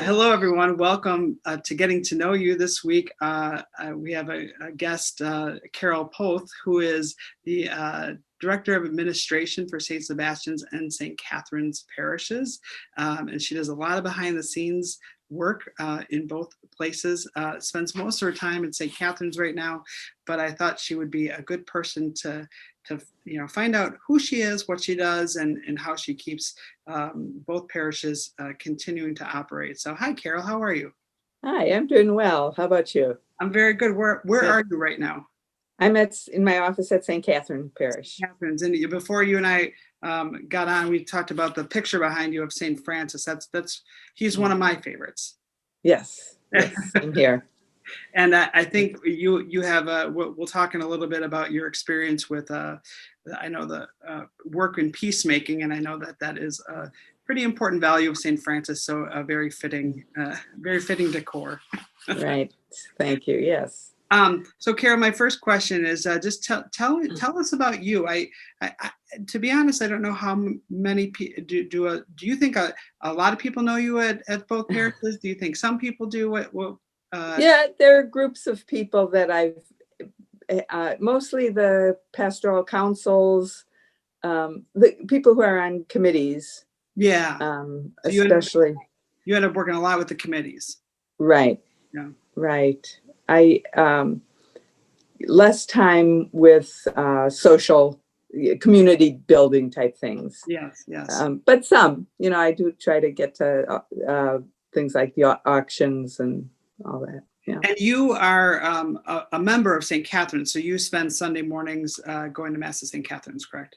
Hello, everyone. Welcome to Getting to Know You this week. We have a guest, Carole Poth, who is the Director of Administration for St. Sebastian's and St. Catherine's parishes. And she does a lot of behind the scenes work in both places, spends most of her time in St. Catherine's right now, but I thought she would be a good person to find out who she is, what she does, and how she keeps both parishes continuing to operate. So hi, Carole, how are you? Hi, I'm doing well. How about you? I'm very good. Where are you right now? I'm in my office at St. Catherine Parish. Catherine's. And before you and I got on, we talked about the picture behind you of St. Francis. He's one of my favorites. Yes, I'm here. And I think you have we'll talk in a little bit about your experience with I know the work in peacemaking, and I know that is a pretty important value of St. Francis. So a very fitting decor. Right. Thank you. Yes. So Carole, my first question is just tell us about you. I to be honest, I don't know how many people do you think a lot of people know you at both parishes? Do you think some people do? Yeah, there are groups of people that I've mostly the pastoral councils, the people who are on committees. Yeah. Especially. You end up working a lot with the committees. Right. Yeah. Right. I less time with social community building type things. Yes. But some, I do try to get to things like the auctions and all that. Yeah. And you are a member of St. Catherine's, so you spend Sunday mornings going to Mass at St. Catherine's, correct?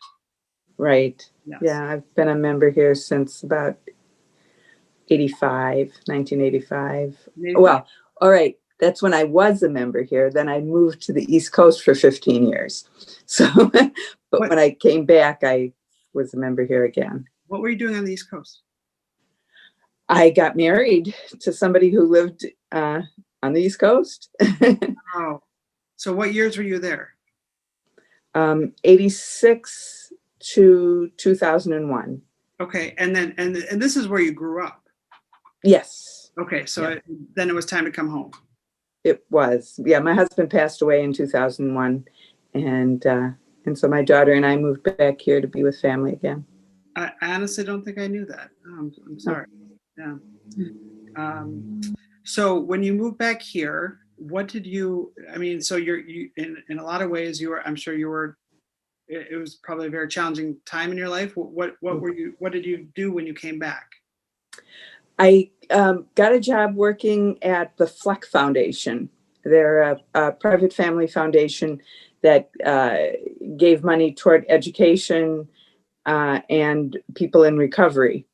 Right. Yes. Yeah, I've been a member here since about 1985. Well, all right. That's when I was a member here. Then I moved to the East Coast for 15 years. So, but when I came back, I was a member here again. What were you doing on the East Coast? I got married to somebody who lived on the East Coast. Oh, so what years were you there? 86 to 2001. Okay, and then and this is where you grew up. Yes. Okay, so then it was time to come home. It was. Yeah, my husband passed away in 2001, and so my daughter and I moved back here to be with family again. I honestly don't think I knew that. I'm sorry. Yeah. So when you moved back here, what did you? I mean, so you in a lot of ways I'm sure you were. It was probably a very challenging time in your life. What did you do when you came back? I got a job working at the Fleck Foundation. They're a private family foundation that gave money toward education and people in recovery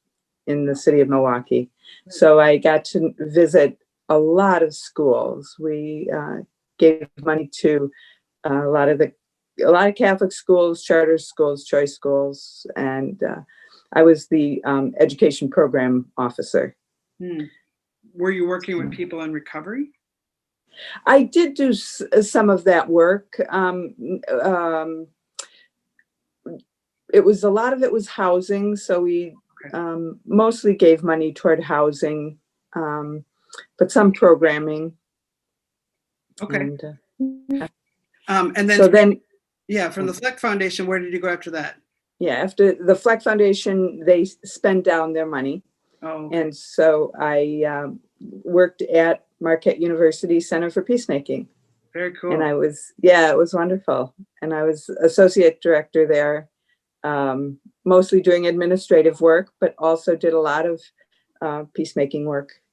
in the city of Milwaukee. So I got to visit a lot of schools. We gave money to a lot of Catholic schools, charter schools, choice schools, and I was the education program officer. Were you working with people in recovery? I did do some of that work. It was a lot of it was housing, so we mostly gave money toward housing, but some programming. Okay. And then so then, from the Fleck Foundation, where did you go after that? Yeah, after the Fleck Foundation, they spent down their money. Oh. Okay. And so I worked at Marquette University Center for Peacemaking. Very cool. And it was wonderful. And I was associate director there, mostly doing administrative work, but also did a lot of peacemaking work.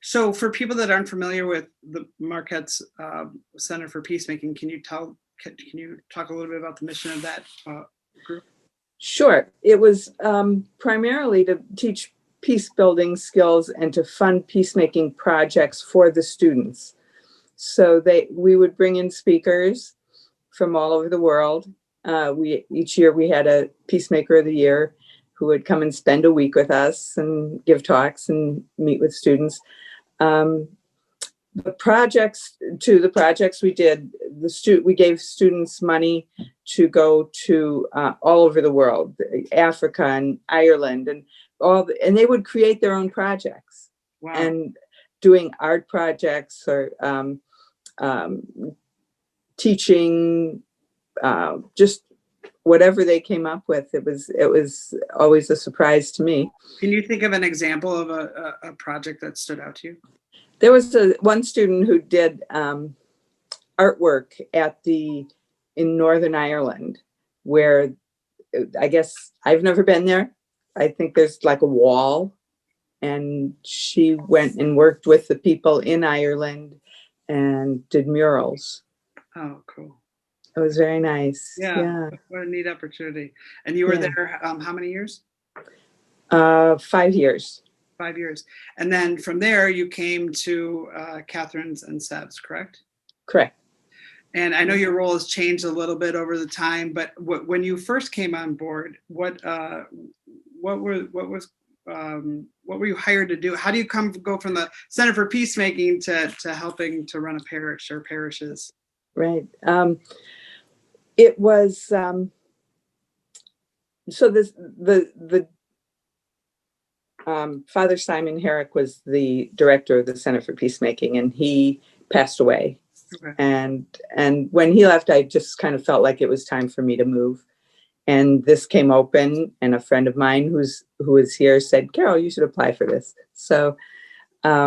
So for people that aren't familiar with the Marquette's Center for Peacemaking, can you talk a little bit about the mission of that group? Sure. It was primarily to teach peace building skills and to fund peacemaking projects for the students. So we would bring in speakers from all over the world. Each year we had a Peacemaker of the Year who would come and spend a week with us and give talks and meet with students. The projects we did, we gave students money to go to all over the world, Africa and Ireland, and they would create their own projects. Wow. and doing art projects or um, teaching, just whatever they came up with. It was always a surprise to me. Can you think of an example of a project that stood out to you? There was one student who did artwork in Northern Ireland, where I guess I've never been there. I think there's like a wall, and she went and worked with the people in Ireland and did murals. Oh, cool. It was very nice. Yeah. What a neat opportunity. And you were there how many years? 5 years. 5 years. And then from there, you came to Catherine's and Seb's, correct? Correct. And I know your role has changed a little bit over the time, but when you first came on board, what were you hired to do? How do you go from the Center for Peacemaking to helping to run a parish or parishes? Right. It was so the Father Simon Herrick was the director of the Center for Peacemaking, and he passed away. Okay. And when he left, I just kind of felt like it was time for me to move. And this came open, and a friend of mine who is here said, "Carole, you should apply for this." So, I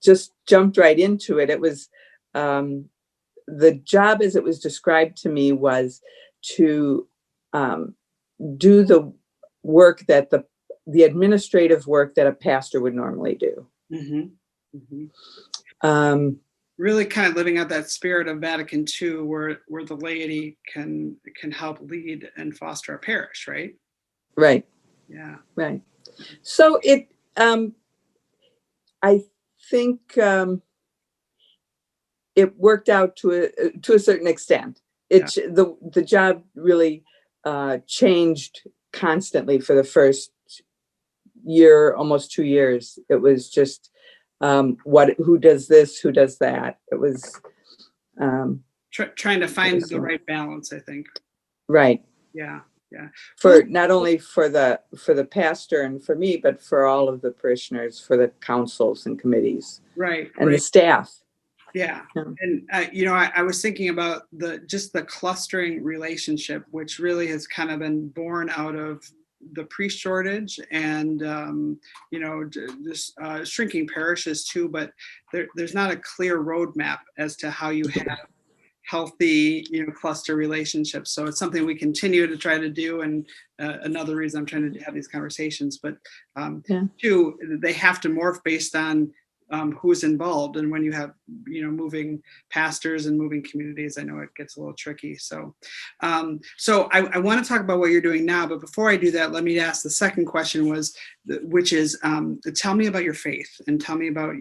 just jumped right into it. It was the job, as it was described to me, was to do the work that the administrative work that a pastor would normally do. Mm-hmm. Mm-hmm. Really kind of living out that spirit of Vatican II, where the laity can help lead and foster a parish, right? Right. Yeah. Right. So it, I think it worked out to a certain extent. The job really changed constantly for the first year, almost 2 years. It was just who does this, who does that. It was trying to find the right balance, I think. Right. Yeah. Yeah. For not only for the pastor and for me, but for all of the parishioners, for the councils and committees, right, and the staff. Yeah. And I was thinking about the clustering relationship, which really has kind of been born out of the priest shortage and just shrinking parishes too. But there's not a clear roadmap as to how you have healthy cluster relationships. So it's something we continue to try to do, and another reason I'm trying to have these conversations. But two, they have to morph based on who's involved, and when you have moving pastors and moving communities, I know it gets a little tricky. So I want to talk about what you're doing now, but before I do that, let me ask the second question, which is tell me about your faith, and tell me about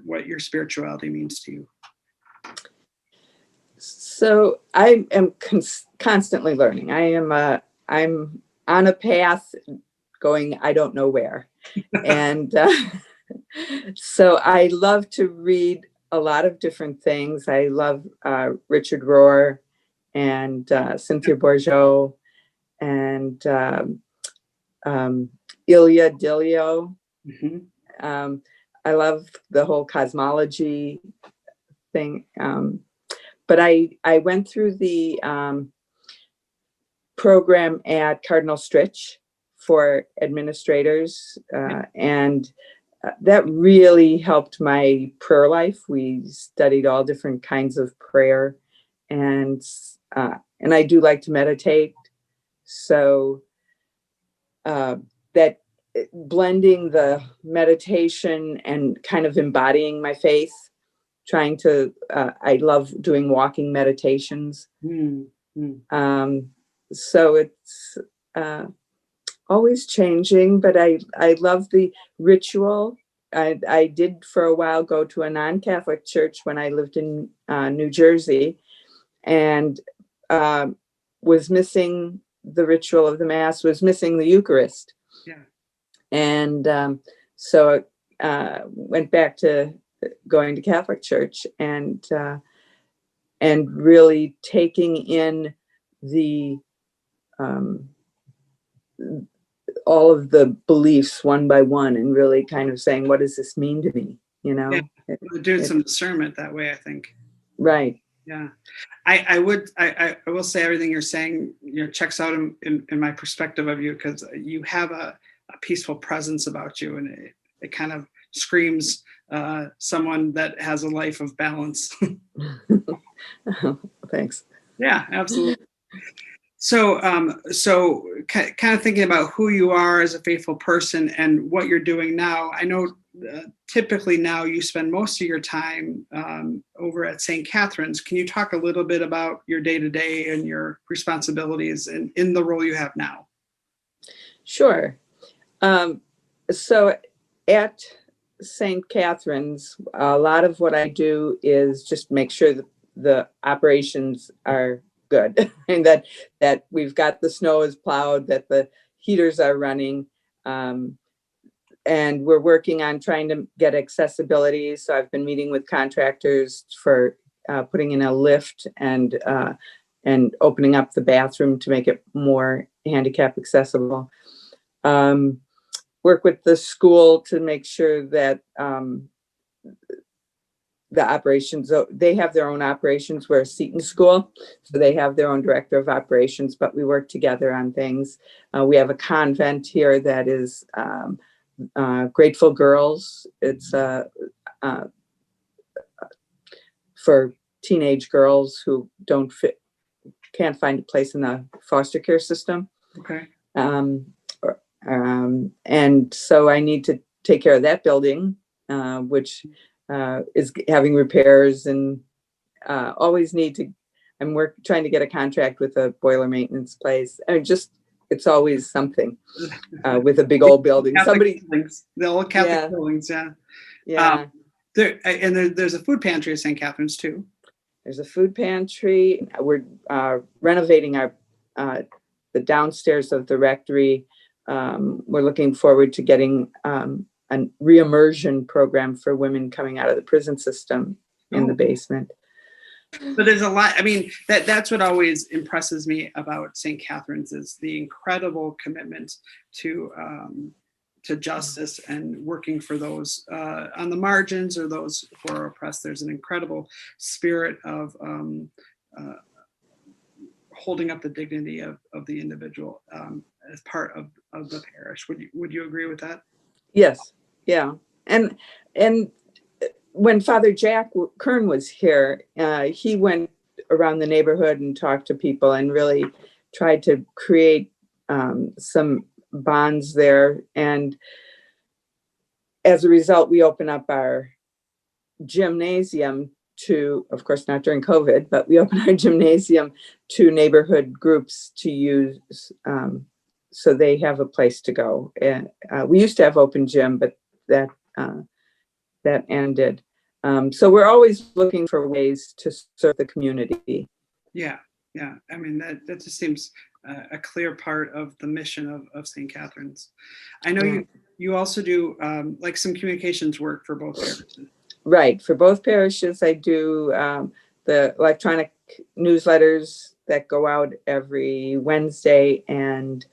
what your spirituality means to you. So I am constantly learning. I'm on a path going I don't know where, and so I love to read a lot of different things. I love Richard Rohr and Cynthia Bourgeault and Ilya Dilio. Mm-hmm. I love the whole cosmology thing. But I went through the program at Cardinal Stritch for administrators, and that really helped my prayer life. We studied all different kinds of prayer, and I do like to meditate. So that blending the meditation and kind of embodying my faith. Trying to, I love doing walking meditations. So it's always changing, but I love the ritual. I did for a while go to a non-Catholic church when I lived in New Jersey, and was missing the ritual of the Mass, was missing the Eucharist. Yeah. And so went back to going to Catholic church and really taking in the all of the beliefs one by one and really kind of saying, what does this mean to me? You know, Yeah, doing some discernment that way, I think. Right. Yeah, I will say everything you're saying, checks out in my perspective of you, because you have a peaceful presence about you, and it kind of screams someone that has a life of balance. Thanks. Yeah, absolutely. So kind of thinking about who you are as a faithful person and what you're doing now. I know typically now you spend most of your time over at St. Catherine's. Can you talk a little bit about your day-to-day and your responsibilities in the role you have now? Sure. So at St. Catherine's, a lot of what I do is just make sure that the operations are good and that we've got the snow is plowed, that the heaters are running. And we're working on trying to get accessibility. So I've been meeting with contractors for putting in a lift and opening up the bathroom to make it more handicap accessible. Work with the school to make sure that the operations, they have their own operations. We're a Seton school, so they have their own director of operations, but we work together on things. We have a convent here that is Grateful Girls. It's for teenage girls who can't find a place in the foster care system. Okay. And so I need to take care of that building, which is having repairs, and always need to. I'm trying to get a contract with a boiler maintenance place. It's always something with a big old building. The old Catholic buildings, yeah. Yeah. There's a food pantry at St. Catherine's too. There's a food pantry. We're renovating the downstairs of the rectory. We're looking forward to getting a re-immersion program for women coming out of the prison system in the basement. But there's a lot. I mean, that's what always impresses me about St. Catherine's is the incredible commitment to justice and working for those on the margins or those who are oppressed. There's an incredible spirit of holding up the dignity of the individual as part of the parish. Would you agree with that? Yes. Yeah. And when Father Jack Kern was here, he went around the neighborhood and talked to people and really tried to create some bonds there. And as a result, we opened up our gymnasium to, of course, not during COVID, but we opened our gymnasium to neighborhood groups to use, so they have a place to go. And we used to have open gym, but that ended. So we're always looking for ways to serve the community. Yeah. I mean, that just seems a clear part of the mission of St. Catherine's. I know you also do like some communications work for both parishes. Right. For both parishes, I do the electronic newsletters that go out every Wednesday and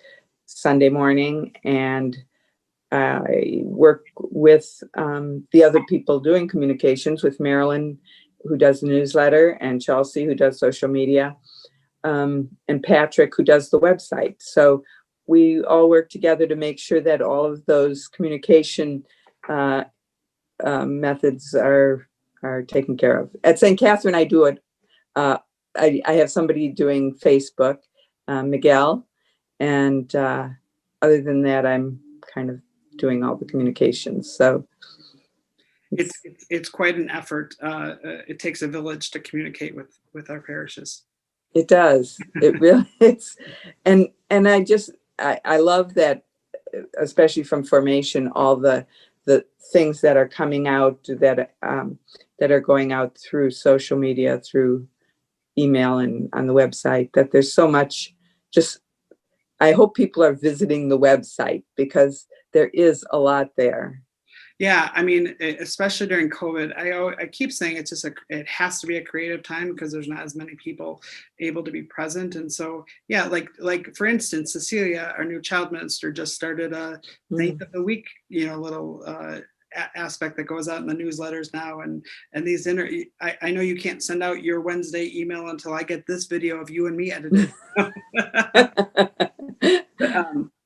Sunday morning. And I work with the other people doing communications, with Marilyn, who does the newsletter, and Chelsea, who does social media, and Patrick, who does the website. So we all work together to make sure that all of those communication methods are taken care of. At St. Catherine, I do it. I have somebody doing Facebook, Miguel, and other than that, I'm kind of doing all the communications. So it's quite an effort. It takes a village to communicate with our parishes. It does. It really is. And I love that, especially from formation, all the things that are coming out that are going out through social media, through email and on the website, that there's so much. Just, I hope people are visiting the website because there is a lot there. Yeah, I mean, especially during COVID, I keep saying it's just it has to be a creative time because there's not as many people able to be present, and so yeah, like for instance, Cecilia, our new child minister, just started a Saint Mm. of the Week, little aspect that goes out in the newsletters now, and I know you can't send out your Wednesday email until I get this video of you and me edited.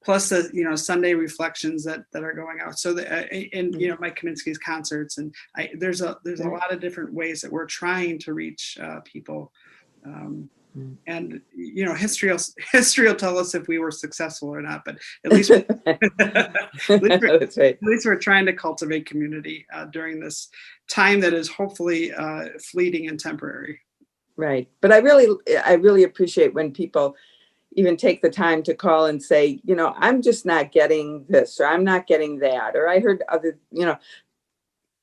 Plus the Sunday reflections that are going out. So and Mike Kaminsky's concerts, and there's a Right. lot of different ways that we're trying to reach people. Mm. And history will tell us if we were successful or not. But at least That's right. at least we're trying to cultivate community during this time that is hopefully fleeting and temporary. Right. But I really appreciate when people even take the time to call and say, I'm just not getting this, or I'm not getting that, or I heard other,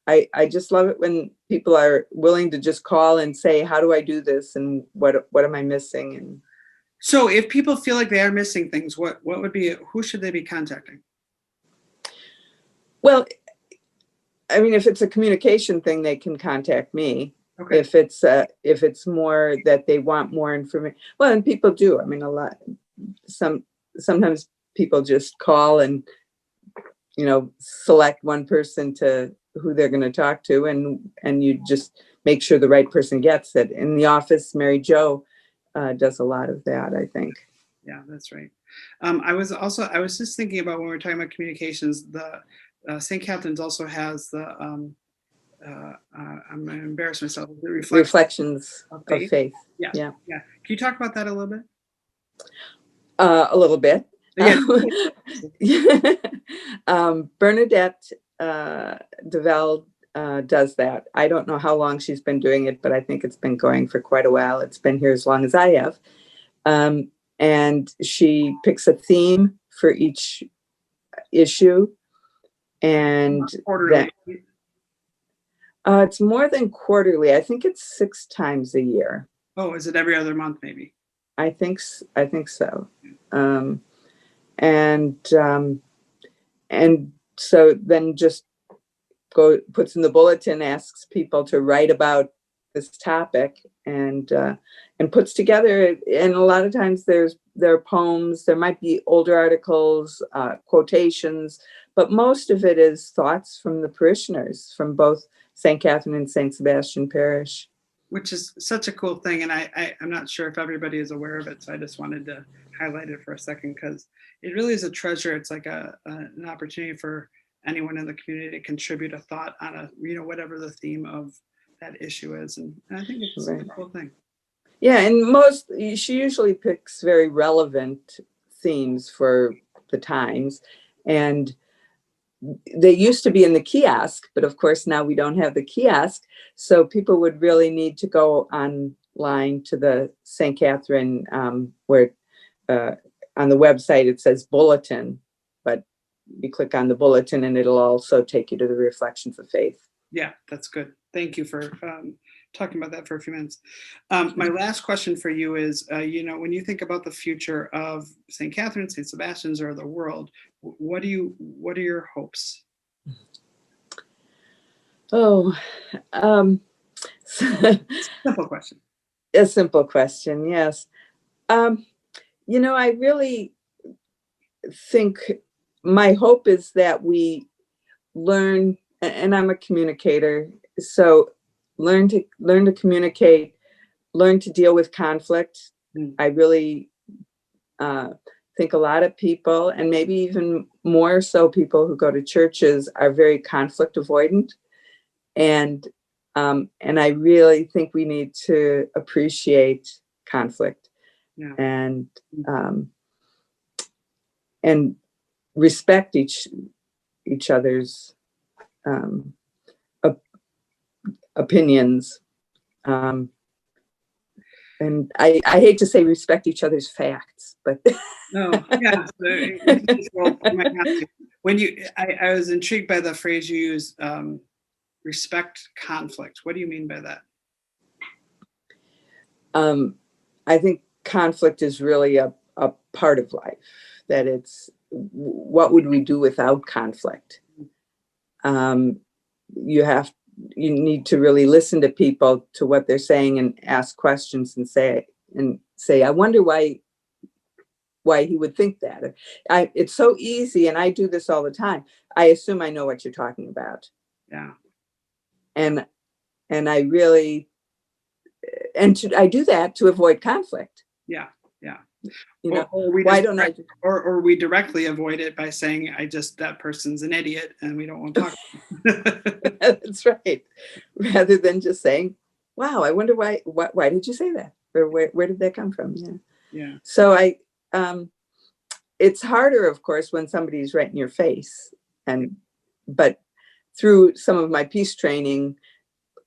I just love it when people are willing to just call and say, how do I do this? And what am I missing? And So if people feel like they are missing things, who should they be contacting? well, I mean, if it's a communication thing, they can contact me. Okay. If it's more that they want more information, well, and people do. I mean, sometimes people just call and select one person to who they're going to talk to, and you just make sure the right person gets it. In the office, Mary Jo does a lot of that, I think. Yeah, that's right. I was just thinking about when we were talking about communications, the St. Catherine's also has the I'm going to embarrass myself. The Reflections of of faith. faith. Yeah, Yeah. yeah. Can you talk about that a little bit? A little bit. Yeah. Bernadette Devel does that. I don't know how long she's been doing it, but I think it's been going for quite a while. It's been here as long as I have. And she picks a theme for each issue. And Quarterly. it's more than quarterly. I think it's 6 times a year. Oh, is it every other month maybe? I think so. And so then just puts in the bulletin, asks people to write about this topic, and puts together. And a lot of times there are poems. There might be older articles, quotations, but most of it is thoughts from the parishioners from both St. Catherine and St. Sebastian Parish. Which is such a cool thing, and I'm not sure if everybody is aware of it, so I just wanted to highlight it for a second because it really is a treasure. It's like an opportunity for anyone in the community to contribute a thought on whatever the theme of that issue is, and I think it's a cool thing. Yeah, and she usually picks very relevant themes for the times, and they used to be in the kiosk, but of course now we don't have the kiosk. So people would really need to go online to the St. Catherine, where on the website it says bulletin, but you click on the bulletin and it'll also take you to the Reflections of Faith. Yeah, that's good. Thank you for talking about that for a few minutes. My last question for you is, when you think about the future of St. Catherine, St. Sebastian's, or the world, what are your hopes? Oh, simple question. A simple question, yes. I really think my hope is that we learn, and I'm a communicator, so learn to communicate, learn to deal with conflict. I really think a lot of people, and maybe even more so people who go to churches, are very conflict avoidant. And I really think we need to appreciate conflict. Yeah. And respect each other's opinions. And I hate to say respect each other's facts, but no, yeah. I was intrigued by the phrase you used, respect conflict. What do you mean by that? I think conflict is really a part of life, that it's what would we do without conflict? You need to really listen to people, to what they're saying, and ask questions and say, I wonder why he would think that. It's so easy, and I do this all the time. I assume I know what you're talking about. Yeah. And I really, I do that to avoid conflict. Yeah. Yeah. You know, or we why don't I? Or we directly avoid it by saying, that person's an idiot and we don't want to talk. That's right. Rather than just saying, wow, I wonder why did you say that? Or where did that come from? Yeah. Yeah. So it's harder, of course, when somebody's right in your face. But through some of my peace training,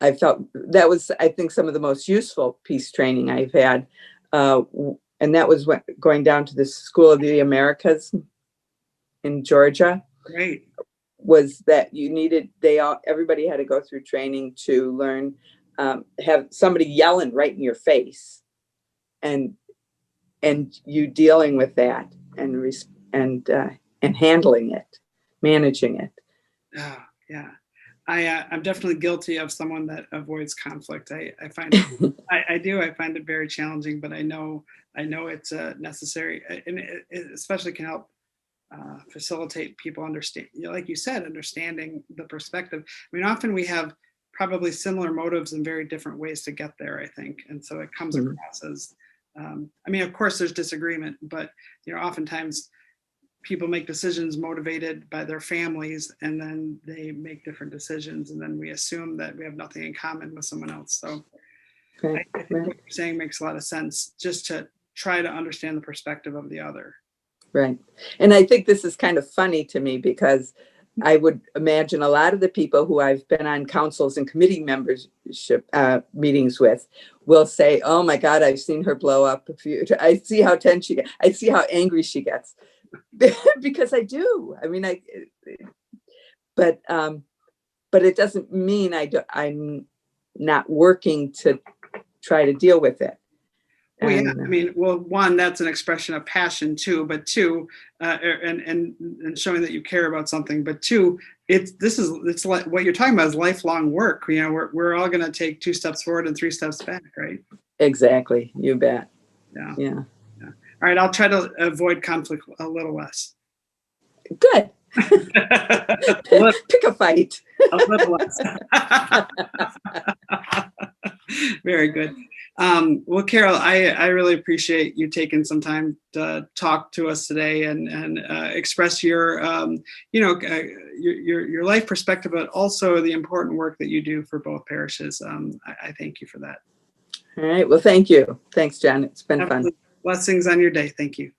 I felt that was, I think, some of the most useful peace training I've had. And that was going down to the School of the Americas in Georgia. Great. Was that everybody had to go through training to learn, have somebody yelling right in your face, and you dealing with that and handling it, managing it. Yeah. I'm definitely guilty of someone that avoids conflict. I find I find it very challenging, but I know it's necessary, and it especially can help facilitate people understand, like you said, understanding the perspective. I mean, often we have probably similar motives in very different ways to get there, I think, and so it comes across as, I mean, of course there's disagreement, but oftentimes people make decisions motivated by their families, and then they make different decisions, and then we assume that we have nothing in common with someone else. So I think what you're saying makes a lot of sense, just to try to understand the perspective of the other. Right. And I think this is kind of funny to me, because I would imagine a lot of the people who I've been on councils and committee membership meetings with will say, oh my God, I've seen her blow up. I see how tense she gets. I see how angry she gets. Because I do. I mean, but it doesn't mean I'm not working to try to deal with it. Well, yeah, I mean, one, that's an expression of passion too, but two, and showing that you care about something, but two, it's like what you're talking about is lifelong work. We're all going to take 2 steps forward and 3 steps back, right? Exactly. You bet. Yeah. All right. I'll try to avoid conflict a little less. Good. Pick a fight. A little less. Very good. Well, Carole, I really appreciate you taking some time to talk to us today and express your your life perspective, but also the important work that you do for both parishes. I thank you for that. All right. Well, thank you. Thanks, John. It's been fun. Blessings on your day. Thank you.